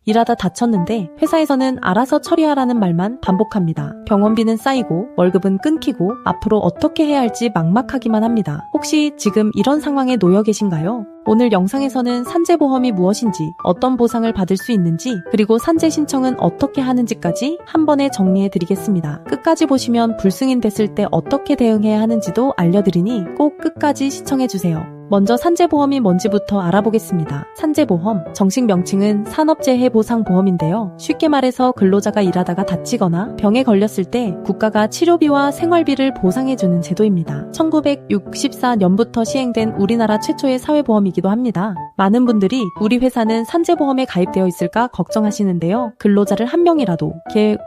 일하다 다쳤는데 회사에서는 알아서 처리하라는 말만 반복합니다. 병원비는 쌓이고 월급은 끊기고 앞으로 어떻게 해야 할지 막막하기만 합니다. 혹시 지금 이런 상황에 놓여 계신가요? 오늘 영상에서는 산재보험이 무엇인지, 어떤 보상을 받을 수 있는지, 그리고 산재 신청은 어떻게 하는지까지 한 번에 정리해 드리겠습니다. 끝까지 보시면 불승인 됐을 때 어떻게 대응해야 하는지도 알려드리니 꼭 끝까지 시청해 주세요. 먼저 산재보험이 뭔지부터 알아보겠습니다. 산재보험, 정식 명칭은 산업재해보상보험인데요. 쉽게 말해서 근로자가 일하다가 다치거나 병에 걸렸을 때 국가가 치료비와 생활비를 보상해주는 제도입니다. 1964년부터 시행된 우리나라 최초의 사회보험이기도 합니다. 많은 분들이 우리 회사는 산재보험에 가입되어 있을까 걱정하시는데요. 근로자를 한 명이라도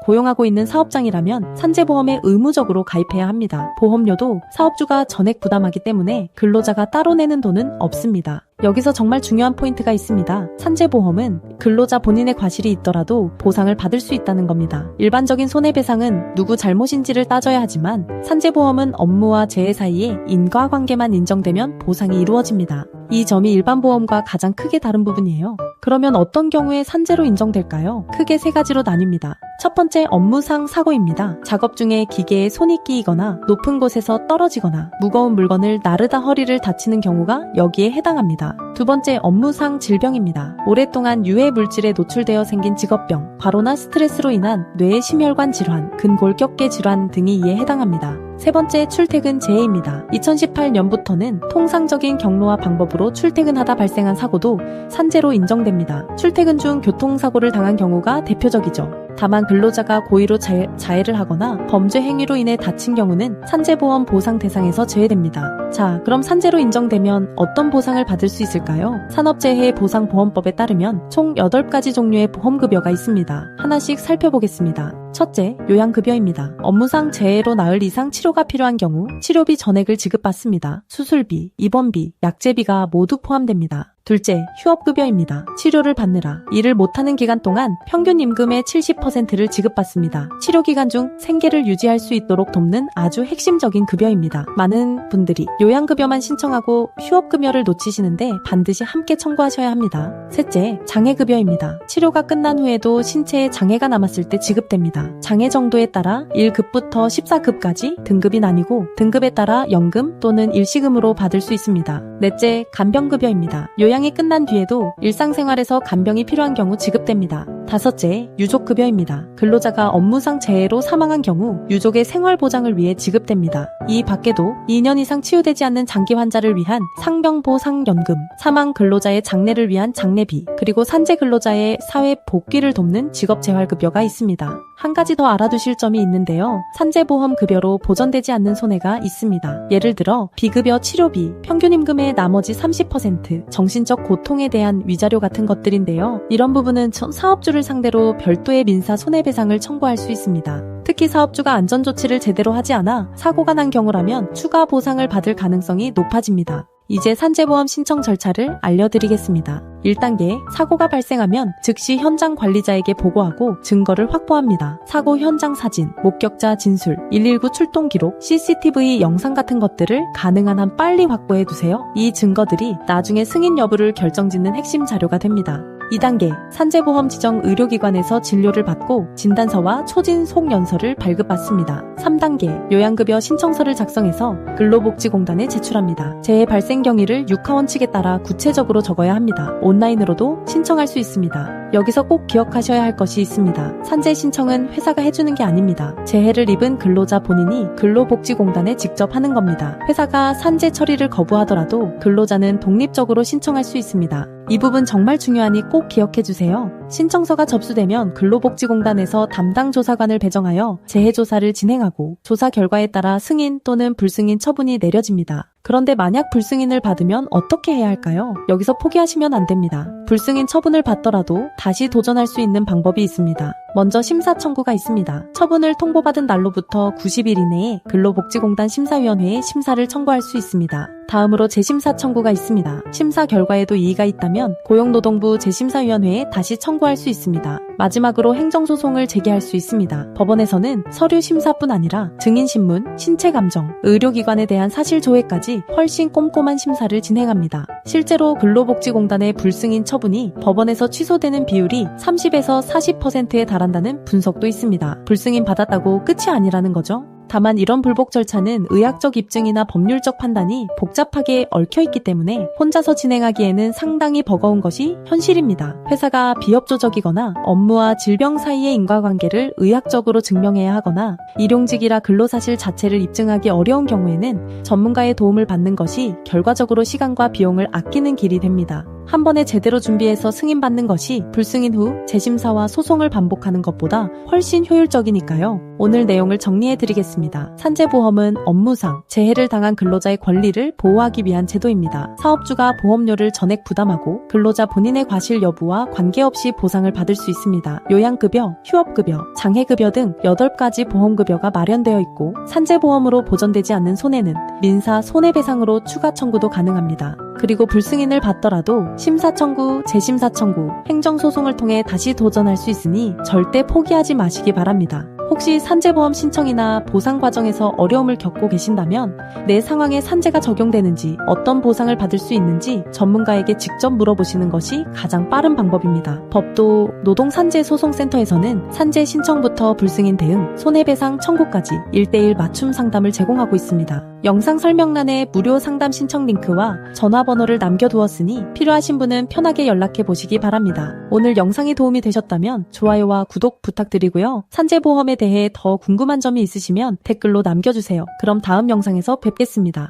고용하고 있는 사업장이라면 산재보험에 의무적으로 가입해야 합니다. 보험료도 사업주가 전액 부담하기 때문에 근로자가 따로 내는 돈은 없습니다. 여기서 정말 중요한 포인트가 있습니다. 산재보험은 근로자 본인의 과실이 있더라도 보상을 받을 수 있다는 겁니다. 일반적인 손해배상은 누구 잘못인지를 따져야 하지만 산재보험은 업무와 재해 사이에 인과관계만 인정되면 보상이 이루어집니다. 이 점이 일반 보험과 가장 크게 다른 부분이에요. 그러면 어떤 경우에 산재로 인정될까요? 크게 세 가지로 나뉩니다. 첫 번째, 업무상 사고입니다. 작업 중에 기계에 손이 끼이거나 높은 곳에서 떨어지거나 무거운 물건을 나르다 허리를 다치는 경우가 여기에 해당합니다. 두 번째, 업무상 질병입니다. 오랫동안 유해 물질에 노출되어 생긴 직업병, 과로나 스트레스로 인한 뇌 심혈관 질환, 근골격계 질환 등이 이에 해당합니다. 세 번째, 출퇴근 재해입니다. 2018년부터는 통상적인 경로와 방법으로 출퇴근하다 발생한 사고도 산재로 인정됩니다. 출퇴근 중 교통사고를 당한 경우가 대표적이죠. 다만 근로자가 고의로 자해를 하거나 범죄 행위로 인해 다친 경우는 산재보험 보상 대상에서 제외됩니다. 자, 그럼 산재로 인정되면 어떤 보상을 받을 수 있을까요? 산업재해보상보험법에 따르면 총 8가지 종류의 보험급여가 있습니다. 하나씩 살펴보겠습니다. 첫째, 요양급여입니다. 업무상 재해로 나흘 이상 치료가 필요한 경우 치료비 전액을 지급받습니다. 수술비, 입원비, 약제비가 모두 포함됩니다. 둘째, 휴업급여입니다. 치료를 받느라 일을 못하는 기간 동안 평균 임금의 70%를 지급받습니다. 치료기간 중 생계를 유지할 수 있도록 돕는 아주 핵심적인 급여입니다. 많은 분들이 요양급여만 신청하고 휴업급여를 놓치시는데 반드시 함께 청구하셔야 합니다. 셋째, 장애급여입니다. 치료가 끝난 후에도 신체에 장애가 남았을 때 지급됩니다. 장애 정도에 따라 1급부터 14급까지 등급이 나뉘고 등급에 따라 연금 또는 일시금으로 받을 수 있습니다. 넷째, 간병급여입니다. 요양이 끝난 뒤에도 일상생활에서 간병이 필요한 경우 지급됩니다. 다섯째, 유족급여입니다. 근로자가 업무상 재해로 사망한 경우 유족의 생활보장을 위해 지급됩니다. 이 밖에도 2년 이상 치유되지 않는 장기 환자를 위한 상병보상연금, 사망 근로자의 장례를 위한 장례비, 그리고 산재 근로자의 사회 복귀를 돕는 직업재활급여가 있습니다. 한 가지 더 알아두실 점이 있는데요. 산재보험 급여로 보전되지 않는 손해가 있습니다. 예를 들어 비급여 치료비, 평균 임금의 나머지 30%, 정신적 고통에 대한 위자료 같은 것들인데요. 이런 부분은 사업주를 상대로 별도의 민사 손해배상을 청구할 수 있습니다. 특히 사업주가 안전조치를 제대로 하지 않아 사고가 난 경우라면 추가 보상을 받을 가능성이 높아집니다. 이제 산재보험 신청 절차를 알려드리겠습니다. 1단계, 사고가 발생하면 즉시 현장 관리자에게 보고하고 증거를 확보합니다. 사고 현장 사진, 목격자 진술, 119 출동 기록, CCTV 영상 같은 것들을 가능한 한 빨리 확보해두세요. 이 증거들이 나중에 승인 여부를 결정짓는 핵심 자료가 됩니다. 2단계, 산재보험 지정 의료기관에서 진료를 받고 진단서와 초진속연서를 발급받습니다. 3단계, 요양급여 신청서를 작성해서 근로복지공단에 제출합니다. 재해 발생 경위를 육하원칙에 따라 구체적으로 적어야 합니다. 온라인으로도 신청할 수 있습니다. 여기서 꼭 기억하셔야 할 것이 있습니다. 산재 신청은 회사가 해주는 게 아닙니다. 재해를 입은 근로자 본인이 근로복지공단에 직접 하는 겁니다. 회사가 산재 처리를 거부하더라도 근로자는 독립적으로 신청할 수 있습니다. 이 부분 정말 중요하니 꼭 기억해주세요. 신청서가 접수되면 근로복지공단에서 담당 조사관을 배정하여 재해조사를 진행하고 조사 결과에 따라 승인 또는 불승인 처분이 내려집니다. 그런데 만약 불승인을 받으면 어떻게 해야 할까요? 여기서 포기하시면 안 됩니다. 불승인 처분을 받더라도 다시 도전할 수 있는 방법이 있습니다. 먼저 심사 청구가 있습니다. 처분을 통보받은 날로부터 90일 이내에 근로복지공단 심사위원회에 심사를 청구할 수 있습니다. 다음으로 재심사 청구가 있습니다. 심사 결과에도 이의가 있다면 고용노동부 재심사위원회에 다시 청구 청구할 수 있습니다. 마지막으로 행정소송을 제기할 수 있습니다. 법원에서는 서류 심사뿐 아니라 증인신문, 신체감정, 의료기관에 대한 사실조회까지 훨씬 꼼꼼한 심사를 진행합니다. 실제로 근로복지공단의 불승인 처분이 법원에서 취소되는 비율이 30에서 40%에 달한다는 분석도 있습니다. 불승인 받았다고 끝이 아니라는 거죠. 다만 이런 불복 절차는 의학적 입증이나 법률적 판단이 복잡하게 얽혀있기 때문에 혼자서 진행하기에는 상당히 버거운 것이 현실입니다. 회사가 비협조적이거나 업무와 질병 사이의 인과관계를 의학적으로 증명해야 하거나 일용직이라 근로사실 자체를 입증하기 어려운 경우에는 전문가의 도움을 받는 것이 결과적으로 시간과 비용을 아끼는 길이 됩니다. 한 번에 제대로 준비해서 승인받는 것이 불승인 후 재심사와 소송을 반복하는 것보다 훨씬 효율적이니까요. 오늘 내용을 정리해드리겠습니다. 산재보험은 업무상 재해를 당한 근로자의 권리를 보호하기 위한 제도입니다. 사업주가 보험료를 전액 부담하고 근로자 본인의 과실 여부와 관계없이 보상을 받을 수 있습니다. 요양급여, 휴업급여, 장해급여 등 8가지 보험급여가 마련되어 있고 산재보험으로 보전되지 않는 손해는 민사 손해배상으로 추가 청구도 가능합니다. 그리고 불승인을 받더라도 심사 청구, 재심사 청구, 행정소송을 통해 다시 도전할 수 있으니 절대 포기하지 마시기 바랍니다. 혹시 산재보험 신청이나 보상 과정에서 어려움을 겪고 계신다면 내 상황에 산재가 적용되는지 어떤 보상을 받을 수 있는지 전문가에게 직접 물어보시는 것이 가장 빠른 방법입니다. 법도 노동산재소송센터에서는 산재 신청부터 불승인 대응, 손해배상 청구까지 1:1 맞춤 상담을 제공하고 있습니다. 영상 설명란에 무료 상담 신청 링크와 전화번호를 남겨두었으니 필요하신 분은 편하게 연락해 보시기 바랍니다. 오늘 영상이 도움이 되셨다면 좋아요와 구독 부탁드리고요. 산재보험에 대해 더 궁금한 점이 있으시면 댓글로 남겨주세요. 그럼 다음 영상에서 뵙겠습니다.